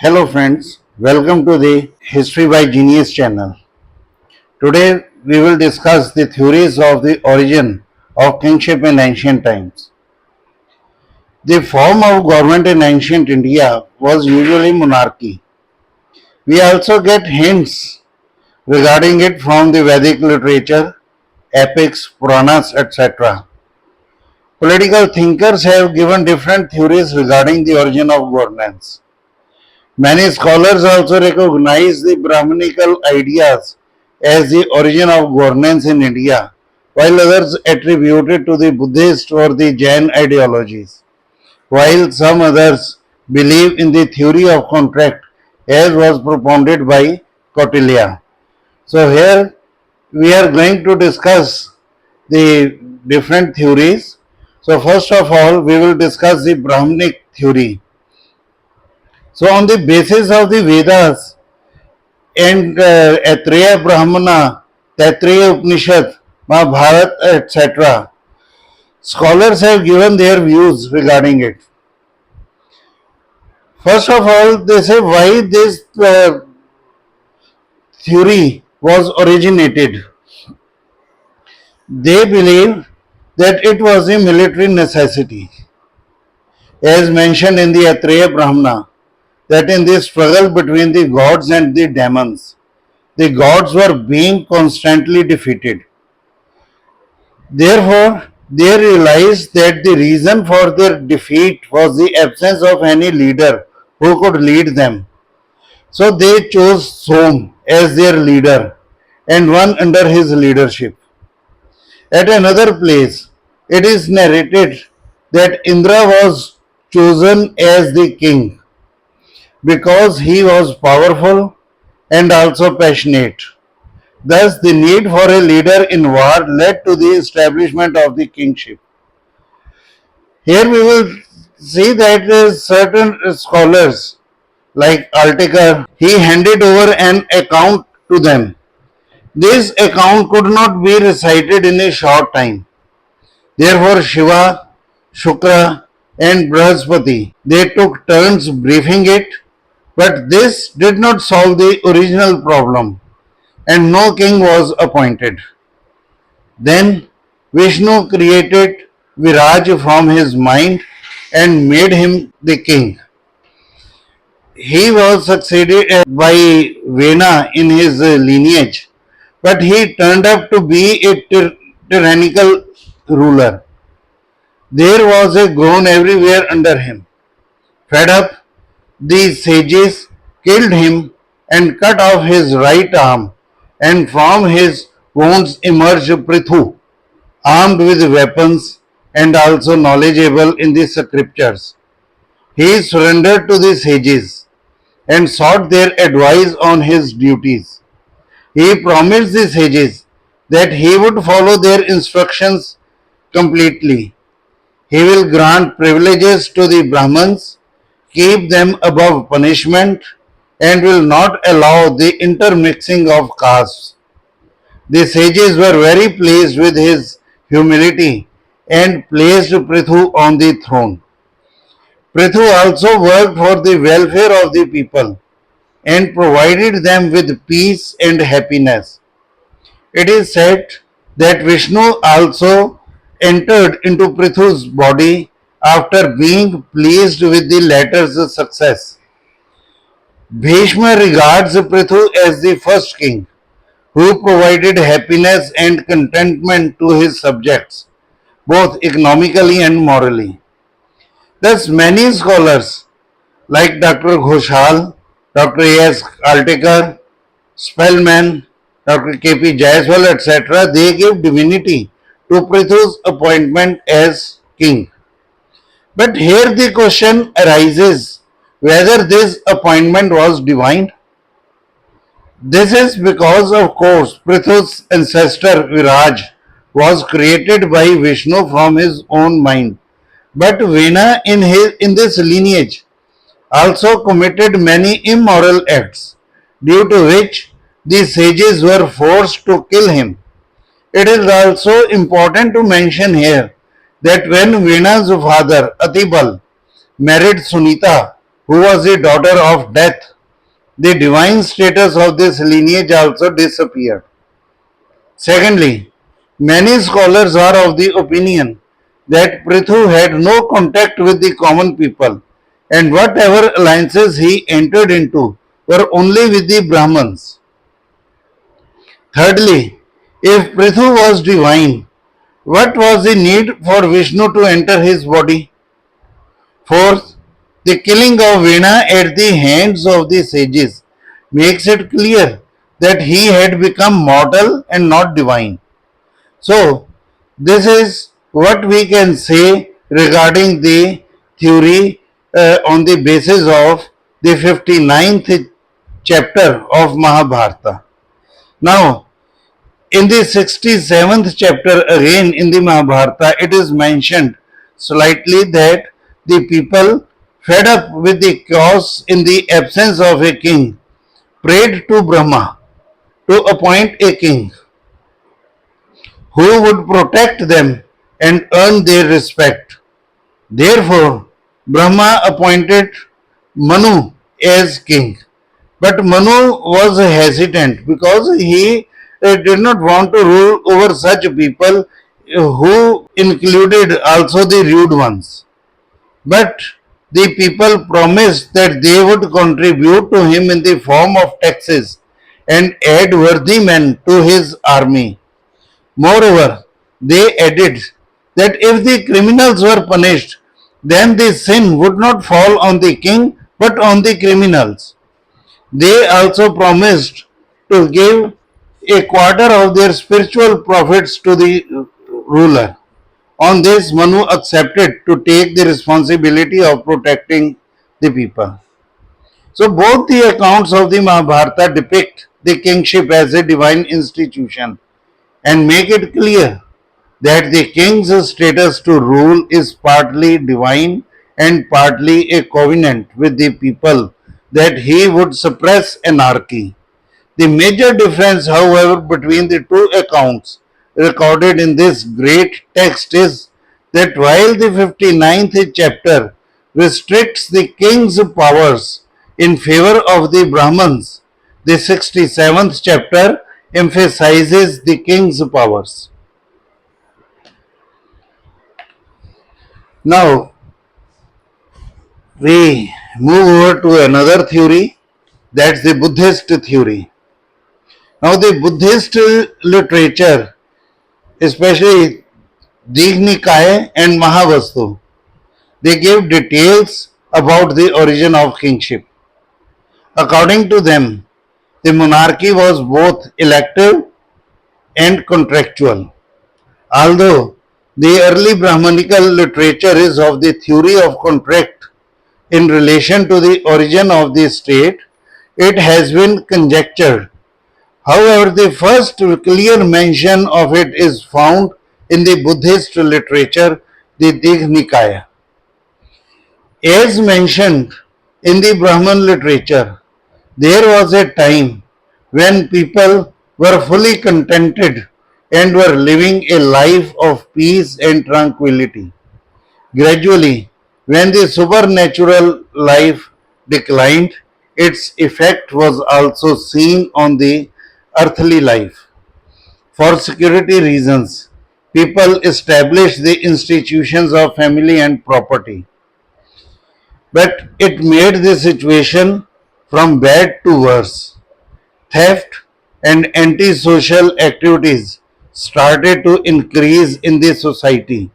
Hello friends, welcome to the History by Genius channel. Today we will discuss the theories of the origin of kingship in ancient times. The form of government in ancient India was usually monarchy. We also get hints regarding it from the Vedic literature, epics, Puranas, etc. Political thinkers have given different theories regarding the origin of governance. Many scholars also recognize the Brahmanical ideas as the origin of governance in India, while others attribute it to the Buddhist or the Jain ideologies, while some others believe in the theory of contract as was propounded by Kautilya. So here we are going to discuss the different theories. So first of all, we will discuss the Brahmanic theory. So on the basis of the Vedas, and Atreya Brahmana, Taittiriya Upanishad, Mahabharata, etc. Scholars have given their views regarding it. First of all, they say why this theory was originated. They believe that it was a military necessity, as mentioned in the Atreya Brahmana, that in this struggle between the gods and the demons, the gods were being constantly defeated. Therefore, they realized that the reason for their defeat was the absence of any leader who could lead them. So they chose Som as their leader and one under his leadership. At another place, it is narrated that Indra was chosen as the king because he was powerful and also passionate. Thus, the need for a leader in war led to the establishment of the kingship. Here we will see that certain scholars like Alteker, he handed over an account to them. This account could not be recited in a short time. Therefore Shiva, Shukra and Brahaspati, they took turns briefing it, but this did not solve the original problem and no king was appointed. Then Vishnu created Viraj from his mind and made him the king. He was succeeded by Vena in his lineage, but he turned up to be a tyrannical ruler. There was a groan everywhere under him. Fed up, the sages killed him and cut off his right arm, and from his wounds emerged Prithu, armed with weapons and also knowledgeable in the scriptures. He surrendered to the sages and sought their advice on his duties. He promised the sages that he would follow their instructions completely. He will grant privileges to the Brahmins, keep them above punishment, and will not allow the intermixing of castes. The sages were very pleased with his humility and placed Prithu on the throne. Prithu also worked for the welfare of the people and provided them with peace and happiness. It is said that Vishnu also entered into Prithu's body after being pleased with the latter's success. Bhishma regards Prithu as the first king who provided happiness and contentment to his subjects, both economically and morally. Thus, many scholars like Dr. Ghoshal, Dr. A.S. Altekar, Spellman, Dr. K.P. Jaiswal, etc., they give divinity to Prithu's appointment as king. But here the question arises whether this appointment was divine. This is because, of course, Prithu's ancestor Viraj was created by Vishnu from his own mind. But Vena in this lineage also committed many immoral acts, due to which the sages were forced to kill him. It is also important to mention here that when Vena's father Atibal married Sunita, who was the daughter of death, the divine status of this lineage also disappeared. Secondly, many scholars are of the opinion that Prithu had no contact with the common people, and whatever alliances he entered into were only with the Brahmins. Thirdly, if Prithu was divine, what was the need for Vishnu to enter his body? Fourth, the killing of Vena at the hands of the sages makes it clear that he had become mortal and not divine. So, this is what we can say regarding the theory on the basis of the 59th chapter of Mahabharata. Now, in the 67th chapter, again in the Mahabharata, it is mentioned slightly that the people, fed up with the chaos in the absence of a king, prayed to Brahma to appoint a king who would protect them and earn their respect. Therefore, Brahma appointed Manu as king. But Manu was hesitant because he did not want to rule over such people who included also the rude ones. But the people promised that they would contribute to him in the form of taxes and add worthy men to his army. Moreover, they added that if the criminals were punished, then the sin would not fall on the king but on the criminals. They also promised to give a quarter of their spiritual profits to the ruler. On this, Manu accepted to take the responsibility of protecting the people. So, both the accounts of the Mahabharata depict the kingship as a divine institution and make it clear that the king's status to rule is partly divine and partly a covenant with the people that he would suppress anarchy. The major difference, however, between the two accounts recorded in this great text is that while the 59th chapter restricts the king's powers in favor of the Brahmins, the 67th chapter emphasizes the king's powers. Now, we move over to another theory, that's the Buddhist theory. Now, the Buddhist literature, especially Dignikaya and Mahavastu, they give details about the origin of kingship. According to them, the monarchy was both elective and contractual. Although the early Brahmanical literature is of the theory of contract in relation to the origin of the state, it has been conjectured. However, the first clear mention of it is found in the Buddhist literature, the Dignikaya. As mentioned in the Brahman literature, there was a time when people were fully contented and were living a life of peace and tranquility. Gradually, when the supernatural life declined, its effect was also seen on the earthly life. For security reasons, people established the institutions of family and property. But it made the situation from bad to worse. Theft and antisocial activities started to increase in the society.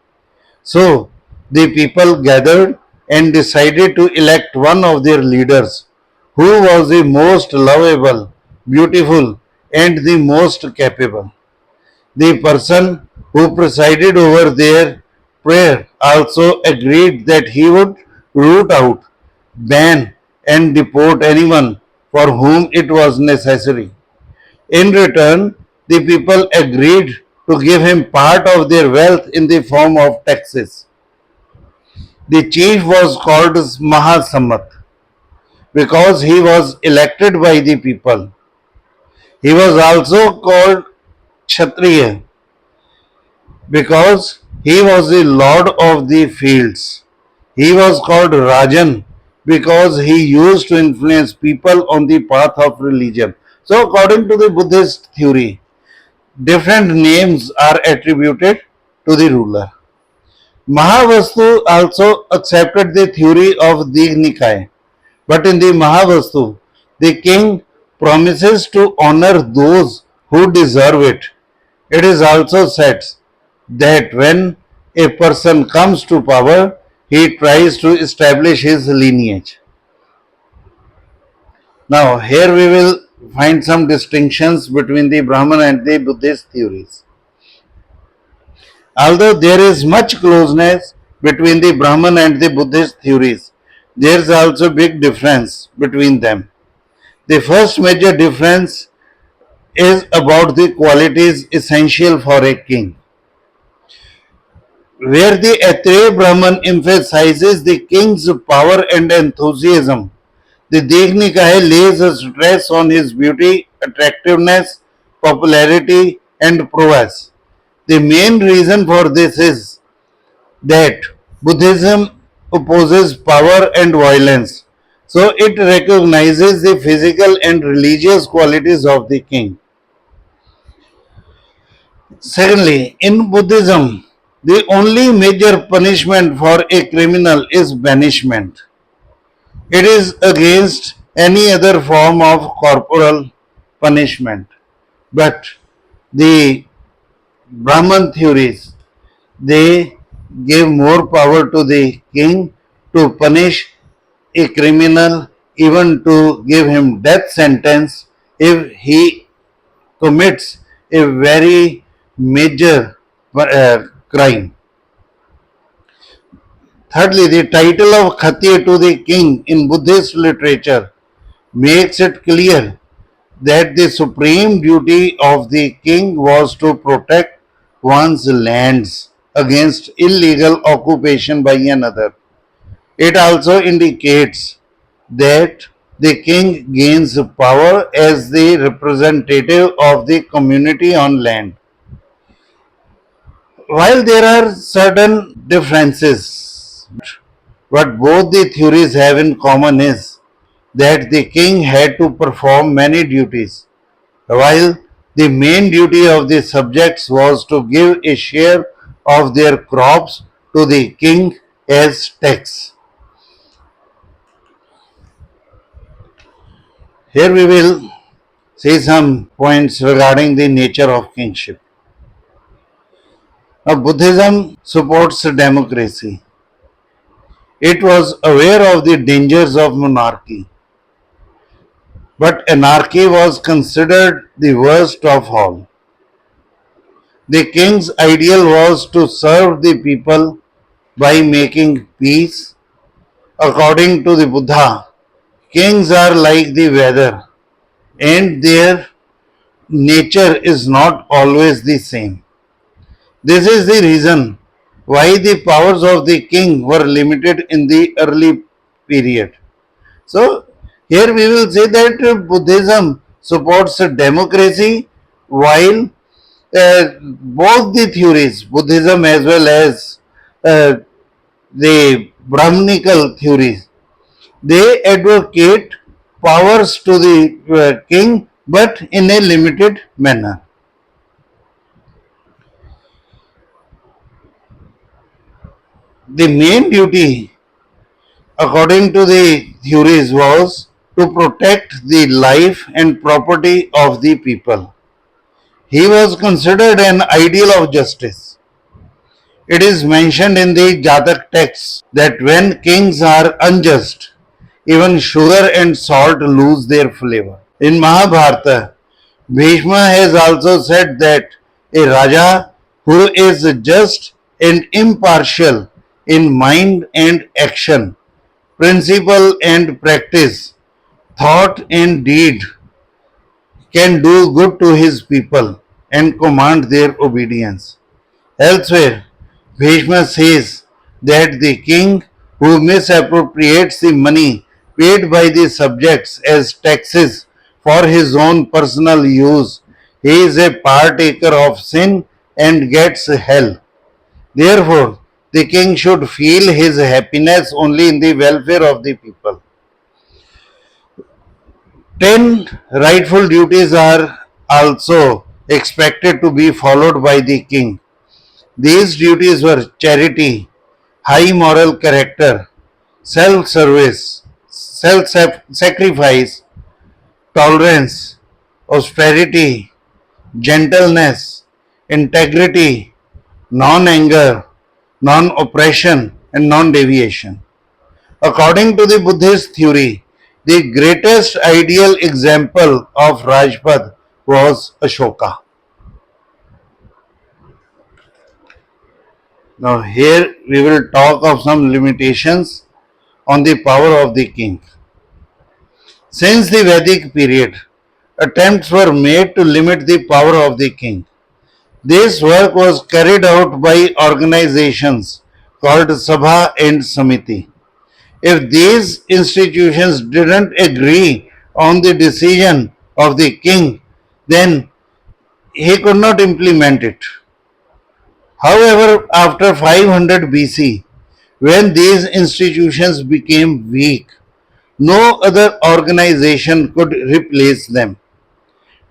So, the people gathered and decided to elect one of their leaders who was the most lovable, beautiful, and the most capable. The person who presided over their prayer also agreed that he would root out, ban, and deport anyone for whom it was necessary. In return, the people agreed to give him part of their wealth in the form of taxes. The chief was called Mahasammat because he was elected by the people. He was also called Kshatriya because he was the lord of the fields. He was called Rajan because he used to influence people on the path of religion. So, according to the Buddhist theory, different names are attributed to the ruler. Mahavastu also accepted the theory of Dignikai, but in the Mahavastu, the king promises to honor those who deserve it. It is also said that when a person comes to power, he tries to establish his lineage. Now, here we will find some distinctions between the Brahman and the Buddhist theories. Although there is much closeness between the Brahman and the Buddhist theories, there is also big difference between them. The first major difference is about the qualities essential for a king. Where the Atriya Brahman emphasizes the king's power and enthusiasm, the Dignikaya lays a stress on his beauty, attractiveness, popularity, and prowess. The main reason for this is that Buddhism opposes power and violence, so it recognizes the physical and religious qualities of the king. Secondly, in Buddhism, the only major punishment for a criminal is banishment. It is against any other form of corporal punishment. But the Brahman theories, they give more power to the king to punish a criminal, even to give him death sentence if he commits a very major crime. Thirdly, the title of Khatri to the king in Buddhist literature makes it clear that the supreme duty of the king was to protect one's lands against illegal occupation by another. It also indicates that the king gains power as the representative of the community on land. While there are certain differences, what both the theories have in common is that the king had to perform many duties, while the main duty of the subjects was to give a share of their crops to the king as tax. Here we will see some points regarding the nature of kingship. Now, Buddhism supports democracy. It was aware of the dangers of monarchy, but anarchy was considered the worst of all. The king's ideal was to serve the people by making peace. According to the Buddha, kings are like the weather and their nature is not always the same. This is the reason why the powers of the king were limited in the early period. So, here we will say that Buddhism supports democracy while both the theories, Buddhism as well as uh, the Brahmanical theories, they advocate powers to the king but in a limited manner. The main duty, according to the theories, was to protect the life and property of the people. He was considered an ideal of justice. It is mentioned in the Jatak text that when kings are unjust, even sugar and salt lose their flavor. In Mahabharata, Bhishma has also said that a Raja who is just and impartial in mind and action, principle and practice, thought and deed can do good to his people and command their obedience. Elsewhere, Bhishma says that the king who misappropriates the money paid by the subjects as taxes for his own personal use, he is a partaker of sin and gets hell. Therefore, the king should feel his happiness only in the welfare of the people. 10 rightful duties are also expected to be followed by the king. These duties were charity, high moral character, self service, self sacrifice, tolerance, austerity, gentleness, integrity, non anger, non oppression, and non deviation. According to the Buddhist theory, the greatest ideal example of Rajpad was Ashoka. Now, here we will talk of some limitations on the power of the king. Since the Vedic period, attempts were made to limit the power of the king. This work was carried out by organizations called Sabha and Samiti. If these institutions didn't agree on the decision of the king, then he could not implement it. However, after 500 BC, when these institutions became weak, no other organization could replace them.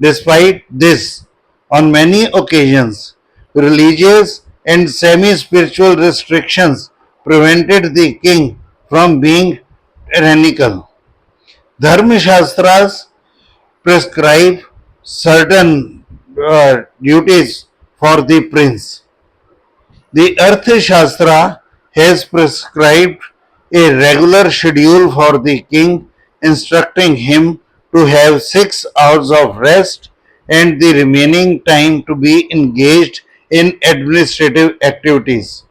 Despite this, on many occasions, religious and semi spiritual restrictions prevented the king from being tyrannical. Dharma Shastras prescribe certain duties for the prince. The Artha Shastra has prescribed a regular schedule for the king, instructing him to have 6 hours of rest and the remaining time to be engaged in administrative activities,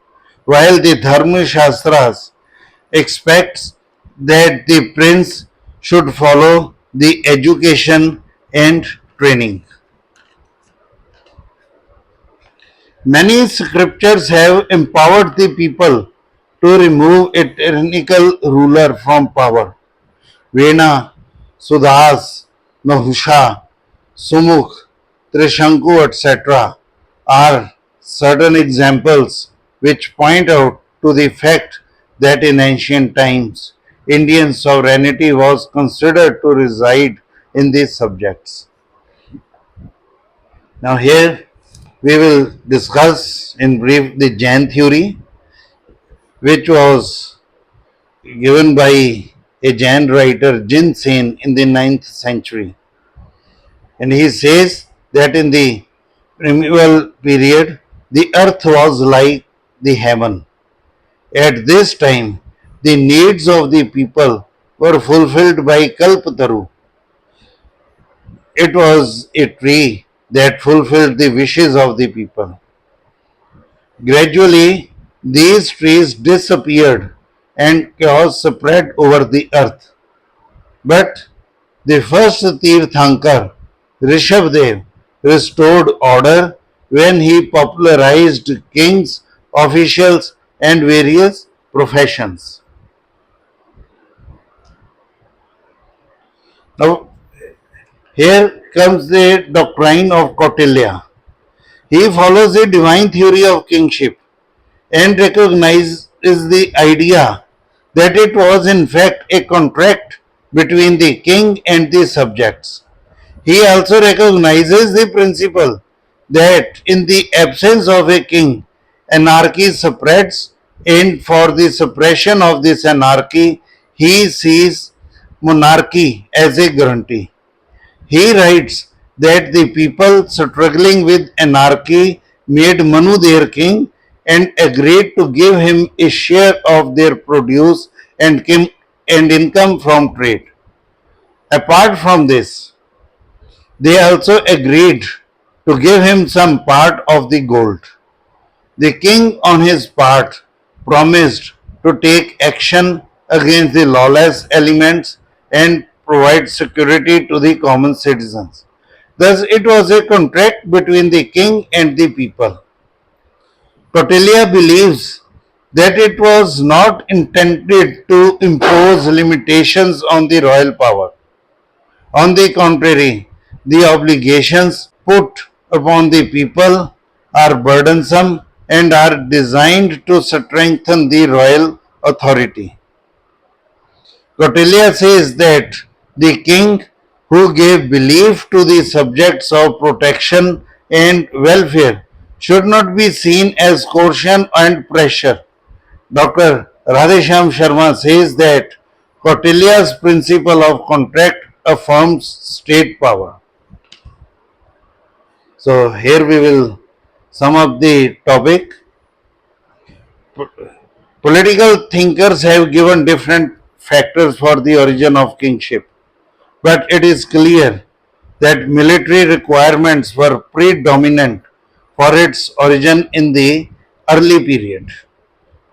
while the Dharma Shastras expects that the prince should follow the education and training. Many scriptures have empowered the people to remove a tyrannical ruler from power. Vena, Sudas, Nahusha, Sumukh, Trishanku, etc. are certain examples which point out to the fact that in ancient times Indian sovereignty was considered to reside in these subjects. Now, here we will discuss in brief the Jain theory, which was given by a Jain writer Jin Sen in the 9th century. And he says that in the primeval period, the earth was like the heaven. At this time, the needs of the people were fulfilled by Kalpataru. It was a tree that fulfilled the wishes of the people. Gradually, these trees disappeared and chaos spread over the earth. But the first Tirthankar, Rishabdev, restored order when he popularized kings, officials, and various professions. Now, here comes the doctrine of Kautilya. He follows the divine theory of kingship and recognizes the idea that it was in fact a contract between the king and the subjects. He also recognizes the principle that in the absence of a king, anarchy spreads, and for the suppression of this anarchy, he sees monarchy as a guarantee. He writes that the people struggling with anarchy made Manu their king and agreed to give him a share of their produce and income from trade. Apart from this, they also agreed to give him some part of the gold. The king, on his part, promised to take action against the lawless elements and provide security to the common citizens. Thus, it was a contract between the king and the people. Kautilya believes that it was not intended to impose limitations on the royal power. On the contrary, the obligations put upon the people are burdensome and are designed to strengthen the royal authority. Kautilya says that the king who gave belief to the subjects of protection and welfare should not be seen as coercion and pressure. Dr. Radhesham Sharma says that Kautilya's principle of contract affirms state power. So here we will sum up the topic. Political thinkers have given different factors for the origin of kingship, but it is clear that military requirements were predominant for its origin in the early period.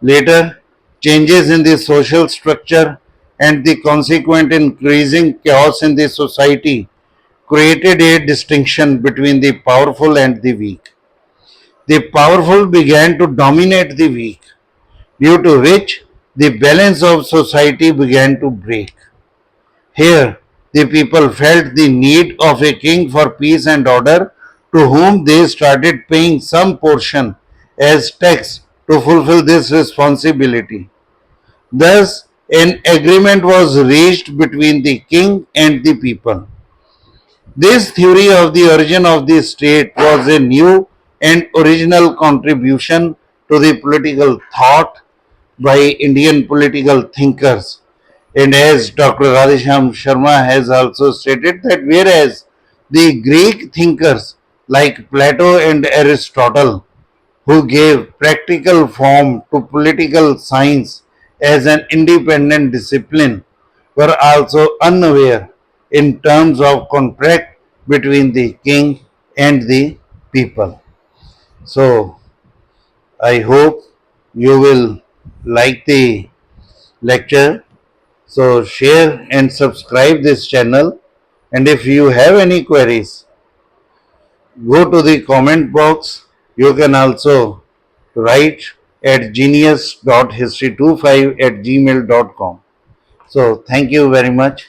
Later, changes in the social structure and the consequent increasing chaos in the society created a distinction between the powerful and the weak. The powerful began to dominate the weak, due to which the balance of society began to break. Here, the people felt the need of a king for peace and order, to whom they started paying some portion as tax to fulfill this responsibility. Thus, an agreement was reached between the king and the people. This theory of the origin of the state was a new and original contribution to the political thought by Indian political thinkers. And as Dr. Radhesham Sharma has also stated, that whereas the Greek thinkers like Plato and Aristotle, who gave practical form to political science as an independent discipline, were also unaware in terms of contract between the king and the people. So, I hope you will like the lecture. So, share and subscribe this channel. And if you have any queries, go to the comment box. You can also write at genius.history25@gmail.com. So, thank you very much.